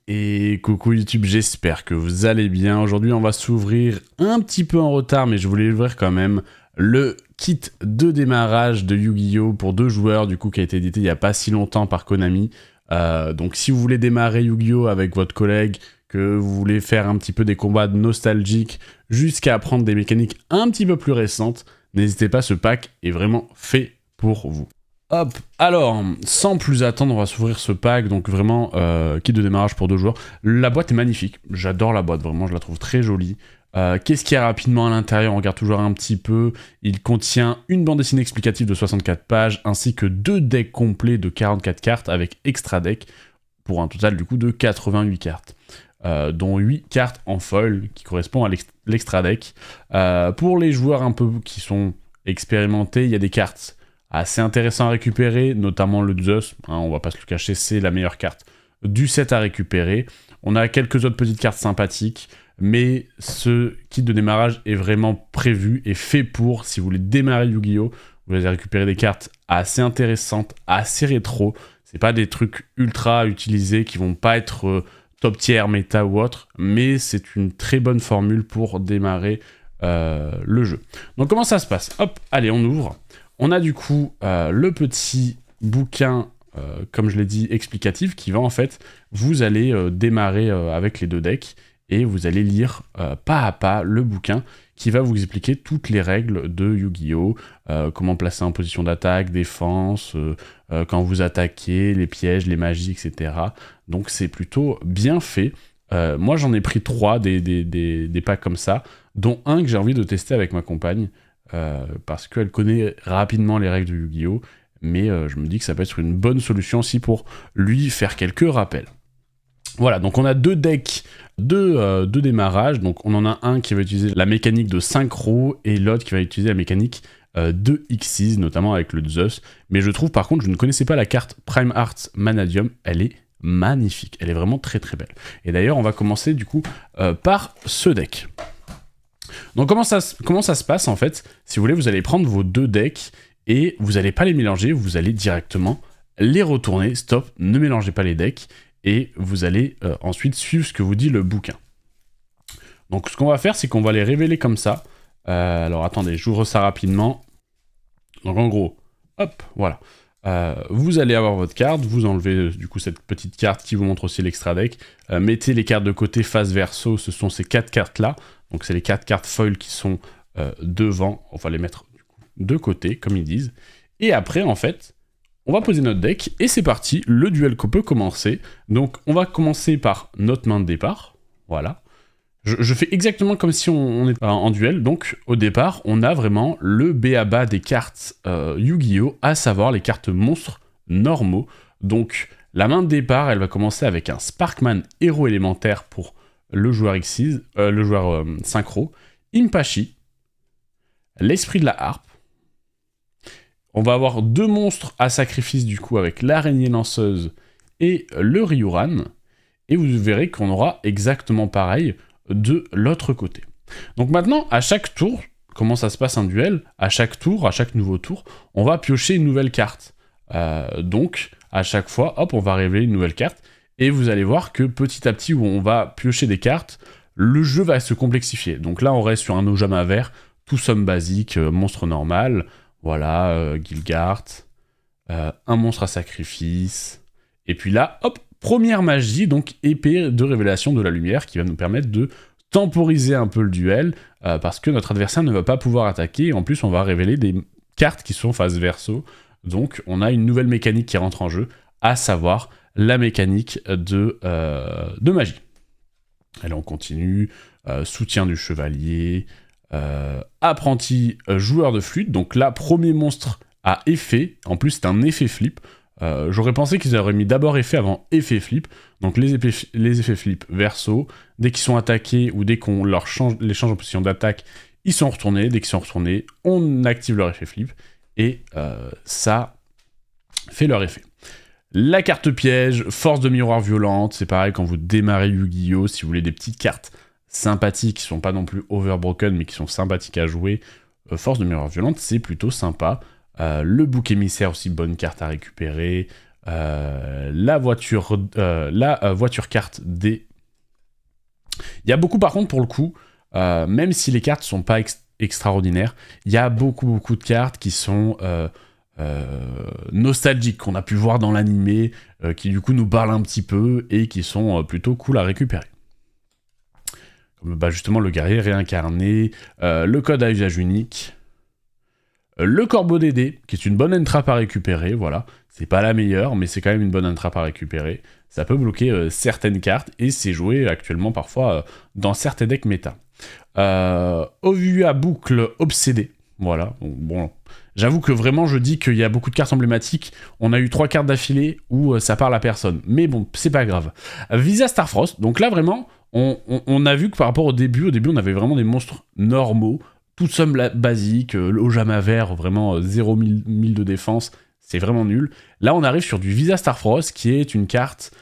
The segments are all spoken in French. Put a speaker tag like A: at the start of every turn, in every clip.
A: Et coucou YouTube, j'espère que vous allez bien. Aujourd'hui, on va s'ouvrir un petit peu en retard, mais je voulais ouvrir quand même le kit de démarrage de Yu-Gi-Oh! Pour 2 joueurs, du coup, qui a été édité il n'y a pas si longtemps par Konami. Donc si vous voulez démarrer Yu-Gi-Oh! Avec votre collègue, que vous voulez faire un petit peu des combats nostalgiques, jusqu'à apprendre des mécaniques un petit peu plus récentes, n'hésitez pas, ce pack est vraiment fait pour vous. Hop, alors, sans plus attendre, on va s'ouvrir ce pack, donc vraiment, kit de démarrage pour 2 joueurs. La boîte est magnifique, j'adore la boîte, vraiment, je la trouve très jolie. Qu'est-ce qu'il y a rapidement à l'intérieur? On regarde toujours un petit peu. Il contient une bande dessinée explicative de 64 pages, ainsi que 2 decks complets de 44 cartes avec extra deck, pour un total du coup de 88 cartes. Dont 8 cartes en foil, qui correspondent à l'extra deck. Pour les joueurs un peu qui sont expérimentés, il y a des cartes assez intéressantes à récupérer, notamment le Zeus, hein, on va pas se le cacher, c'est la meilleure carte du set à récupérer. On a quelques autres petites cartes sympathiques, mais ce kit de démarrage est vraiment prévu et fait pour, si vous voulez démarrer Yu-Gi-Oh! Vous allez récupérer des cartes assez intéressantes, assez rétro. C'est pas des trucs ultra utilisés qui vont pas être top tier, méta ou autre, mais c'est une très bonne formule pour démarrer le jeu. Donc comment ça se passe? Hop, allez, on ouvre. On a du coup le petit bouquin, comme je l'ai dit, explicatif, qui va en fait, vous allez démarrer avec les 2 decks, et vous allez lire pas à pas le bouquin, qui va vous expliquer toutes les règles de Yu-Gi-Oh! Comment placer en position d'attaque, défense, quand vous attaquez, les pièges, les magies, etc. Donc c'est plutôt bien fait. Moi j'en ai pris 3 des packs comme ça, dont un que j'ai envie de tester avec ma compagne, parce qu'elle connaît rapidement les règles de Yu-Gi-Oh! Mais je me dis que ça peut être une bonne solution aussi pour lui faire quelques rappels. Voilà, donc on a 2 decks de démarrage. Donc on en a un qui va utiliser la mécanique de synchro et l'autre qui va utiliser la mécanique de Xyz, notamment avec le Zeus. Mais je trouve par contre, je ne connaissais pas la carte Prime Arts Manadium, elle est magnifique, elle est vraiment très très belle. Et d'ailleurs on va commencer du coup par ce deck. Donc comment ça se passe en fait? Si vous voulez, vous allez prendre vos 2 decks et vous n'allez pas les mélanger, vous allez directement les retourner. Stop, ne mélangez pas les decks. Et vous allez ensuite suivre ce que vous dit le bouquin. Donc ce qu'on va faire, c'est qu'on va les révéler comme ça. Alors attendez, j'ouvre ça rapidement. Donc en gros, hop, voilà. Vous allez avoir votre carte, vous enlevez du coup cette petite carte qui vous montre aussi l'extra deck. Mettez les cartes de côté face verso, ce sont ces 4 cartes-là. Donc c'est les 4 cartes foil qui sont devant. On va les mettre du coup, de côté, comme ils disent. Et après, en fait, on va poser notre deck, et c'est parti, le duel qu'on peut commencer. Donc on va commencer par notre main de départ, voilà. Je fais exactement comme si on est en duel, donc au départ, on a vraiment le b.a.-ba des cartes Yu-Gi-Oh! À savoir les cartes monstres normaux. Donc la main de départ, elle va commencer avec un Sparkman héros élémentaire pour le joueur Xyz, le joueur synchro, Impachi, l'esprit de la harpe. On va avoir 2 monstres à sacrifice du coup avec l'araignée lanceuse et le Ryuran. Et vous verrez qu'on aura exactement pareil de l'autre côté. Donc maintenant, à chaque tour, comment ça se passe un duel? À chaque tour, à chaque nouveau tour, on va piocher une nouvelle carte. Donc à chaque fois, hop, on va révéler une nouvelle carte. Et vous allez voir que petit à petit, où on va piocher des cartes, le jeu va se complexifier. Donc là, on reste sur un Ojama vert, tout somme basique, monstre normal. Voilà, Gilgard, un monstre à sacrifice, et puis là, hop, première magie, donc épée de révélation de la lumière, qui va nous permettre de temporiser un peu le duel, parce que notre adversaire ne va pas pouvoir attaquer, et en plus on va révéler des cartes qui sont face verso, donc on a une nouvelle mécanique qui rentre en jeu, à savoir la mécanique de magie. Allez, on continue, soutien du chevalier... apprenti joueur de flûte, donc là, premier monstre à effet, en plus c'est un effet flip. J'aurais pensé qu'ils auraient mis d'abord effet avant effet flip, donc les effets flip verso, dès qu'ils sont attaqués ou dès qu'on les change en position d'attaque, ils sont retournés, dès qu'ils sont retournés, on active leur effet flip, et ça fait leur effet. La carte piège, force de miroir violente, c'est pareil quand vous démarrez Yu-Gi-Oh! Si vous voulez des petites cartes sympathiques, qui sont pas non plus overbroken, mais qui sont sympathiques à jouer, force de miroir violente, c'est plutôt sympa. Le bouc émissaire aussi, bonne carte à récupérer. la voiture carte D. Il y a beaucoup, par contre, pour le coup, même si les cartes sont pas extraordinaires, il y a beaucoup de cartes qui sont nostalgiques, qu'on a pu voir dans l'animé, qui du coup nous parlent un petit peu et qui sont plutôt cool à récupérer. Comme justement le guerrier réincarné, le code à usage unique, le corbeau d'Aidé, qui est une bonne entrap à récupérer, voilà. C'est pas la meilleure, mais c'est quand même une bonne entrap à récupérer. Ça peut bloquer certaines cartes, et c'est joué actuellement parfois dans certains decks méta. Ovu à boucle obsédé, voilà. Bon, j'avoue que vraiment je dis qu'il y a beaucoup de cartes emblématiques. On a eu 3 cartes d'affilée où ça parle à personne. Mais bon, c'est pas grave. Visa Starfrost, donc là vraiment, on a vu que par rapport au début on avait vraiment des monstres normaux, toute somme basique, le Jamavert, vraiment 0 1000 de défense, c'est vraiment nul. Là, on arrive sur du Visa Starfrost, qui est une carte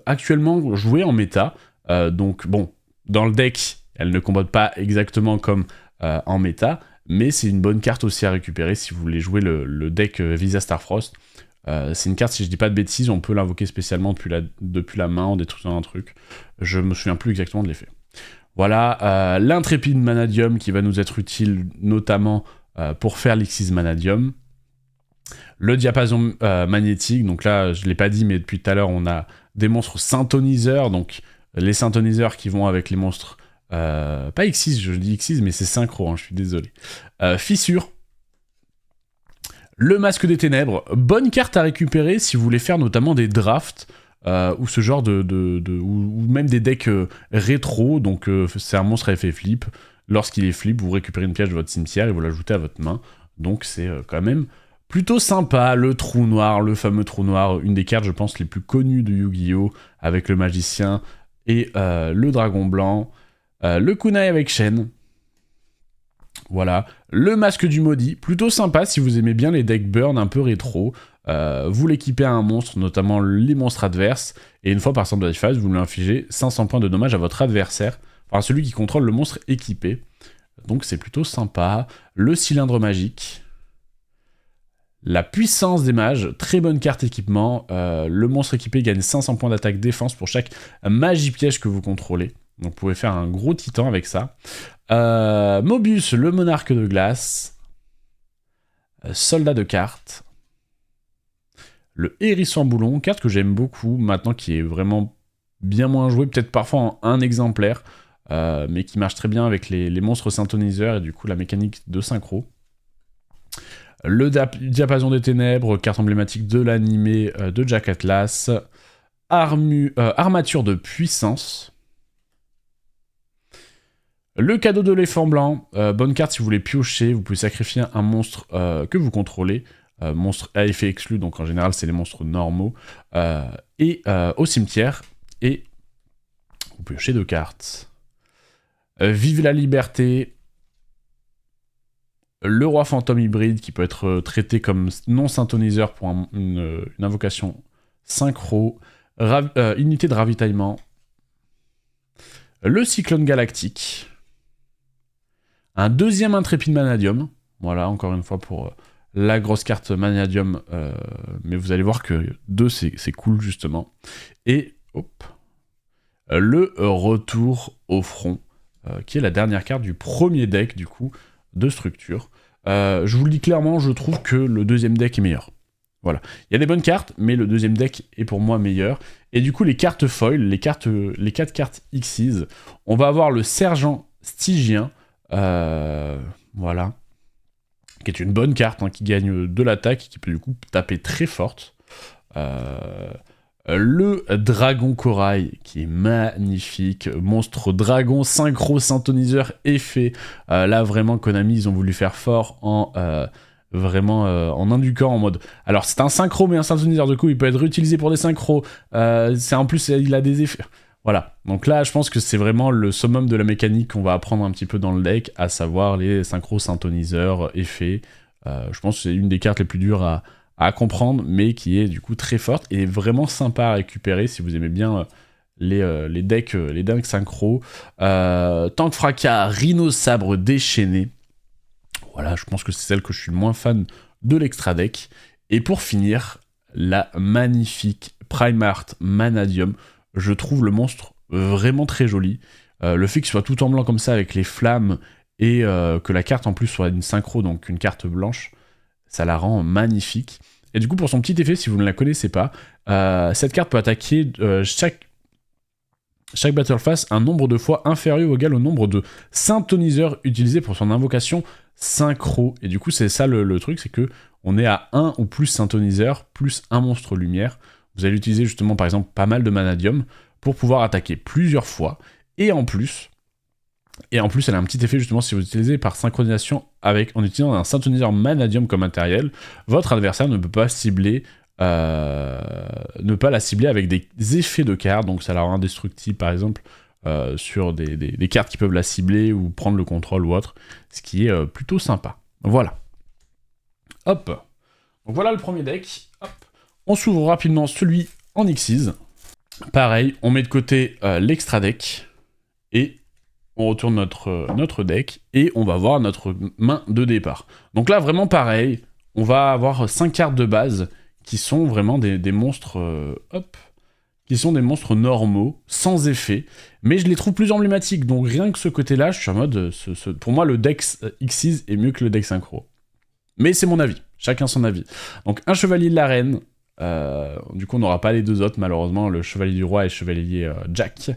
A: actuellement jouée en méta. Donc, bon, dans le deck, elle ne combatte pas exactement comme en méta, mais c'est une bonne carte aussi à récupérer si vous voulez jouer le deck Visa Starfrost. C'est une carte, si je dis pas de bêtises, on peut l'invoquer spécialement depuis la main, en détruisant un truc. Je me souviens plus exactement de l'effet. Voilà, l'intrépide Manadium qui va nous être utile notamment pour faire l'Xyz Manadium. Le diapason magnétique, donc là je l'ai pas dit mais depuis tout à l'heure on a des monstres syntoniseurs, donc les syntoniseurs qui vont avec les monstres, pas Xyz, je dis Xyz mais c'est synchro, hein, je suis désolé. Fissure. Le masque des ténèbres, bonne carte à récupérer si vous voulez faire notamment des drafts, ou ce genre ou même des decks rétro, donc c'est un monstre à effet flip. Lorsqu'il est flip, vous récupérez une pièce de votre cimetière et vous l'ajoutez à votre main. Donc c'est quand même plutôt sympa. Le trou noir, le fameux trou noir, une des cartes je pense les plus connues de Yu-Gi-Oh! Avec le magicien et le dragon blanc. Le kunai avec chaîne. Voilà, le masque du maudit, plutôt sympa si vous aimez bien les decks burn un peu rétro. Vous l'équipez à un monstre, notamment les monstres adverses, et une fois par centre de phase, vous lui infligez 500 points de dommage à votre adversaire, enfin celui qui contrôle le monstre équipé. Donc c'est plutôt sympa. Le cylindre magique. La puissance des mages, très bonne carte équipement. Le monstre équipé gagne 500 points d'attaque défense pour chaque magie piège que vous contrôlez. Donc vous pouvez faire un gros titan avec ça. Mobius, le monarque de glace. Soldat de cartes. Le hérisson boulon, carte que j'aime beaucoup, maintenant qui est vraiment bien moins jouée, peut-être parfois en un exemplaire, mais qui marche très bien avec les monstres syntoniseurs et du coup la mécanique de synchro. Le diapason des ténèbres, carte emblématique de l'animé de Jack Atlas. Armature de puissance. Le cadeau de l'éléphant blanc, bonne carte si vous voulez piocher, vous pouvez sacrifier un monstre que vous contrôlez, monstre à effet exclu, donc en général c'est les monstres normaux, et au cimetière, et vous piochez 2 cartes. Vive la liberté, le roi fantôme hybride qui peut être traité comme non syntoniseur pour une invocation synchro, unité de ravitaillement, le cyclone galactique, un deuxième intrépide Manadium, voilà, encore une fois pour la grosse carte Manadium, mais vous allez voir que 2 c'est cool justement. Et hop, le retour au front, qui est la dernière carte du premier deck du coup de structure. Je vous le dis clairement, je trouve que le deuxième deck est meilleur. Voilà, il y a des bonnes cartes, mais le deuxième deck est pour moi meilleur. Et du coup, les cartes foil, les 4 cartes Xyz, on va avoir le sergent stygien, voilà, qui est une bonne carte, hein, qui gagne de l'attaque, qui peut du coup taper très forte. Le dragon corail, qui est magnifique, monstre dragon, synchro, syntoniseur, effet. Là, vraiment, Konami, ils ont voulu faire fort en... en induquant en mode... Alors, c'est un synchro, mais un syntoniseur, de coup, il peut être réutilisé pour des synchros. En plus, il a des effets... Voilà, donc là je pense que c'est vraiment le summum de la mécanique qu'on va apprendre un petit peu dans le deck, à savoir les synchros, syntoniseurs, effets. Je pense que c'est une des cartes les plus dures à comprendre, mais qui est du coup très forte et vraiment sympa à récupérer si vous aimez bien les decks synchro. Tank fracas, rhino sabre déchaîné. Voilà, je pense que c'est celle que je suis le moins fan de l'extra deck. Et pour finir, la magnifique Primart Manadium. Je trouve le monstre vraiment très joli. Le fait qu'il soit tout en blanc comme ça avec les flammes et que la carte en plus soit une synchro, donc une carte blanche, ça la rend magnifique. Et du coup, pour son petit effet, si vous ne la connaissez pas, cette carte peut attaquer chaque battle phase un nombre de fois inférieur ou égal au nombre de syntoniseurs utilisés pour son invocation synchro. Et du coup, c'est ça le truc, c'est que on est à 1 ou plus syntoniseurs, plus un monstre lumière. Vous allez utiliser justement, par exemple, pas mal de Manadium pour pouvoir attaquer plusieurs fois. Et en plus, elle a un petit effet justement si vous utilisez par synchronisation en utilisant un syntoniseur Manadium comme matériel, votre adversaire ne peut pas la cibler avec des effets de cartes, donc ça la rend indestructible par exemple sur des cartes qui peuvent la cibler ou prendre le contrôle ou autre, ce qui est plutôt sympa. Voilà. Hop. Donc voilà le premier deck. Hop. On s'ouvre rapidement celui en Xyz. Pareil, on met de côté l'extra deck et on retourne notre deck et on va voir notre main de départ. Donc là, vraiment pareil, on va avoir 5 cartes de base qui sont vraiment des monstres, qui sont des monstres normaux, sans effet, mais je les trouve plus emblématiques, donc rien que ce côté-là, je suis en mode, pour moi, le deck Xyz est mieux que le deck synchro. Mais c'est mon avis, chacun son avis. Donc un chevalier de l'arène, du coup on n'aura pas les deux autres, malheureusement, le chevalier du roi et le chevalier Jack.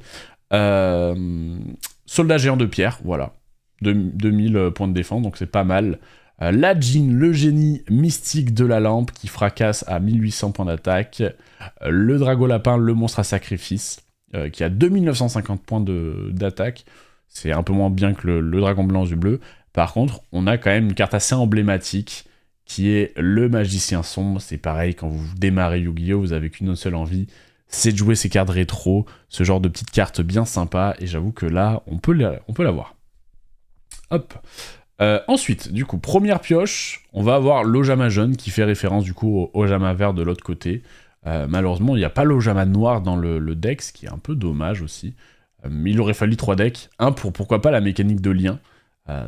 A: Soldat géant de pierre, voilà. 2000 points de défense, donc c'est pas mal. La Djinn, le génie mystique de la lampe, qui fracasse à 1800 points d'attaque. Le dragon lapin, le monstre à sacrifice, qui a 2950 points d'attaque. C'est un peu moins bien que le dragon blanc aux yeux bleus. Par contre, on a quand même une carte assez emblématique, qui est le magicien sombre. C'est pareil, quand vous démarrez Yu-Gi-Oh!, vous avez qu'une seule envie, c'est de jouer ces cartes rétro, ce genre de petites cartes bien sympas, et j'avoue que là, on peut l'avoir. Hop. Ensuite, du coup, première pioche, on va avoir l'Ojama jaune, qui fait référence du coup au Ojama vert de l'autre côté. Malheureusement, il n'y a pas l'Ojama noir dans le deck, ce qui est un peu dommage aussi. Il aurait fallu 3 decks. Un pour, pourquoi pas, la mécanique de lien.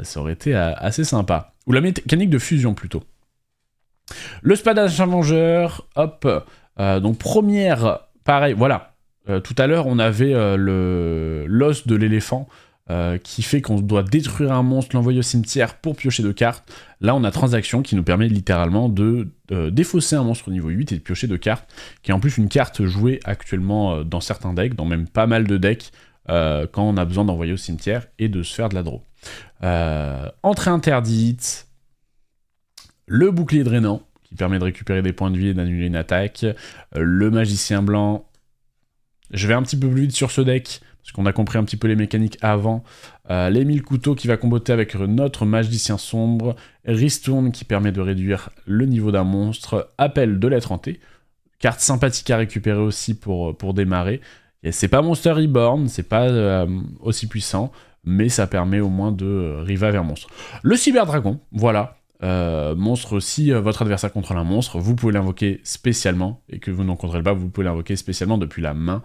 A: Ça aurait été assez sympa. Ou la mécanique de fusion, plutôt. Le Spadachim Vengeur, hop. Donc première... Pareil, voilà. Tout à l'heure, on avait l'os de l'éléphant qui fait qu'on doit détruire un monstre, l'envoyer au cimetière pour piocher 2 cartes. Là, on a Transaction qui nous permet littéralement de défausser un monstre au niveau 8 et de piocher 2 cartes, qui est en plus une carte jouée actuellement dans certains decks, dans même pas mal de decks, quand on a besoin d'envoyer au cimetière et de se faire de la draw. Entrée interdite, le bouclier drainant, qui permet de récupérer des points de vie et d'annuler une attaque. Le magicien blanc. Je vais un petit peu plus vite sur ce deck, parce qu'on a compris un petit peu les mécaniques avant. Les 1000 couteaux qui va comboter avec notre magicien sombre. Ristourne qui permet de réduire le niveau d'un monstre. Appel de l'être hanté. Carte sympathique à récupérer aussi pour démarrer. Et c'est pas Monster Reborn, c'est pas aussi puissant, mais ça permet au moins de revive un monstre. Le cyberdragon, voilà. Monstre, si votre adversaire contrôle un monstre, vous pouvez l'invoquer spécialement, et que vous n'en contrôlez pas, vous pouvez l'invoquer spécialement depuis la main.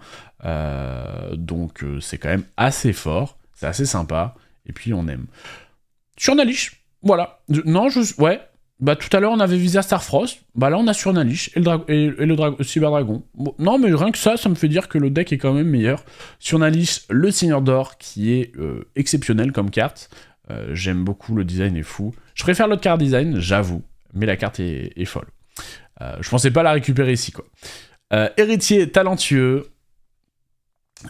A: Donc c'est quand même assez fort, c'est assez sympa, et puis on aime. Surnalish, voilà. Ouais. Bah tout à l'heure on avait visé à Starfrost, bah là on a Surnalish et le Cyberdragon. Bon, non mais rien que ça me fait dire que le deck est quand même meilleur. Surnalish, le Seigneur d'Or, qui est exceptionnel comme carte. J'aime beaucoup, le design est fou. Je préfère l'autre carte design, j'avoue, mais la carte est folle. Je pensais pas la récupérer ici, quoi. Héritier talentueux,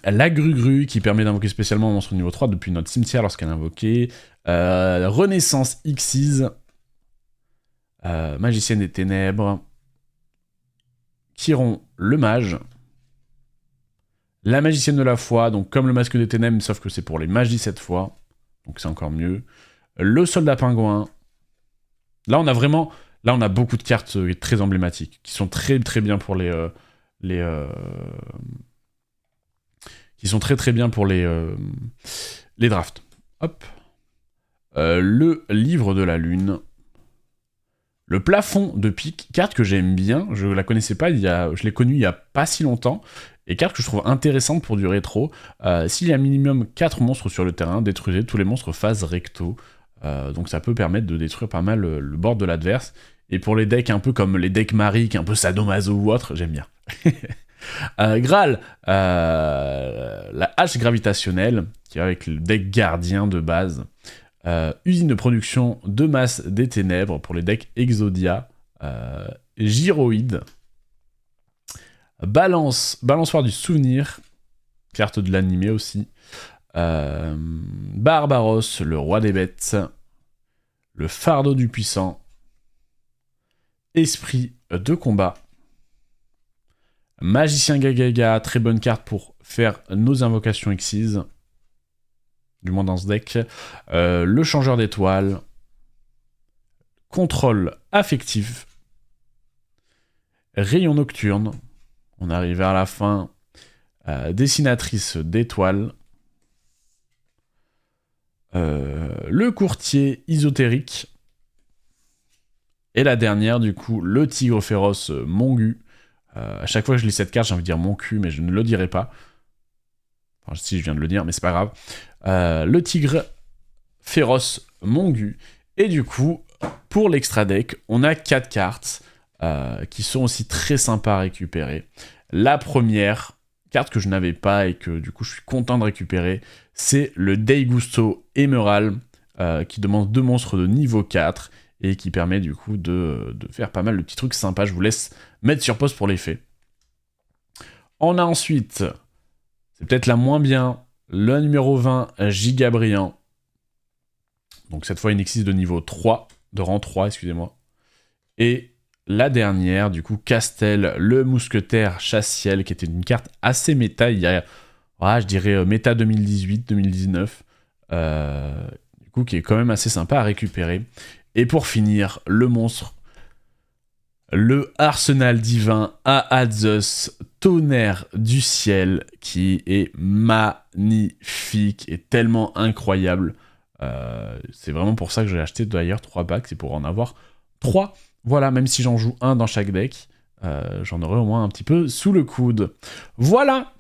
A: la Grugru, qui permet d'invoquer spécialement un monstre niveau 3 depuis notre cimetière lorsqu'elle est invoquée. Renaissance Xyz, Magicienne des Ténèbres, Chiron le Mage, la Magicienne de la Foi, donc comme le Masque des Ténèbres, sauf que c'est pour les magies cette fois. Donc c'est encore mieux. Le Soldat Pingouin. Là, on a beaucoup de cartes très emblématiques, qui sont très très bien pour qui sont très très bien pour les drafts. Hop. Le Livre de la Lune. Le Plafond de pique, carte que j'aime bien. Je la connaissais pas, je l'ai connue il y a pas si longtemps. Et carte que je trouve intéressante pour du rétro. S'il y a minimum 4 monstres sur le terrain, détruisez tous les monstres phase recto. Donc ça peut permettre de détruire pas mal le board de l'adverse. Et pour les decks un peu comme les decks Maric, un peu sadomaso ou autre, j'aime bien. Graal, la hache gravitationnelle, qui est avec le deck gardien de base. Usine de production de masse des ténèbres pour les decks Exodia. Gyroïde. Balançoire du souvenir. Carte de l'animé aussi. Barbaros, le roi des bêtes. Le fardeau du puissant. Esprit de combat. Magicien Gagaga, très bonne carte pour faire nos invocations excises. Du moins dans ce deck. Le changeur d'étoiles. Contrôle affectif. Rayon nocturne. On arrive vers la fin. Dessinatrice d'étoiles. Le courtier ésotérique. Et la dernière, du coup, le tigre féroce Mongu. À chaque fois que je lis cette carte, j'ai envie de dire mon cul, mais je ne le dirai pas. Enfin, si, je viens de le dire, mais c'est pas grave. Le tigre féroce Mongu. Et du coup, pour l'extra deck, on a 4 cartes qui sont aussi très sympas à récupérer. La première carte que je n'avais pas et que du coup je suis content de récupérer, c'est le Daigusto Émerald qui demande 2 monstres de niveau 4 et qui permet du coup de faire pas mal de petits trucs sympas. Je vous laisse mettre sur pause pour l'effet. On a ensuite, c'est peut-être la moins bien, le numéro 20, Giga Brillant. Donc cette fois une existe de niveau 3, de rang 3, excusez-moi. Et la dernière, du coup, Castel, le mousquetaire chasse-ciel, qui était une carte assez méta, il y a, je dirais, méta 2018-2019, du coup, qui est quand même assez sympa à récupérer. Et pour finir, le monstre, le arsenal divin Aadzos, tonnerre du ciel, qui est magnifique et tellement incroyable. C'est vraiment pour ça que j'ai acheté d'ailleurs 3 packs, c'est pour en avoir 3. Voilà, même si j'en joue un dans chaque deck, j'en aurai au moins un petit peu sous le coude. Voilà.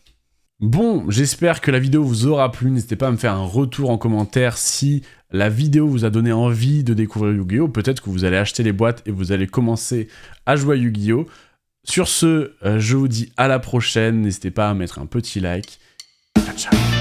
A: Bon, j'espère que la vidéo vous aura plu. N'hésitez pas à me faire un retour en commentaire si la vidéo vous a donné envie de découvrir Yu-Gi-Oh! Peut-être que vous allez acheter les boîtes et vous allez commencer à jouer à Yu-Gi-Oh! Sur ce, je vous dis à la prochaine. N'hésitez pas à mettre un petit like. Ciao, ciao.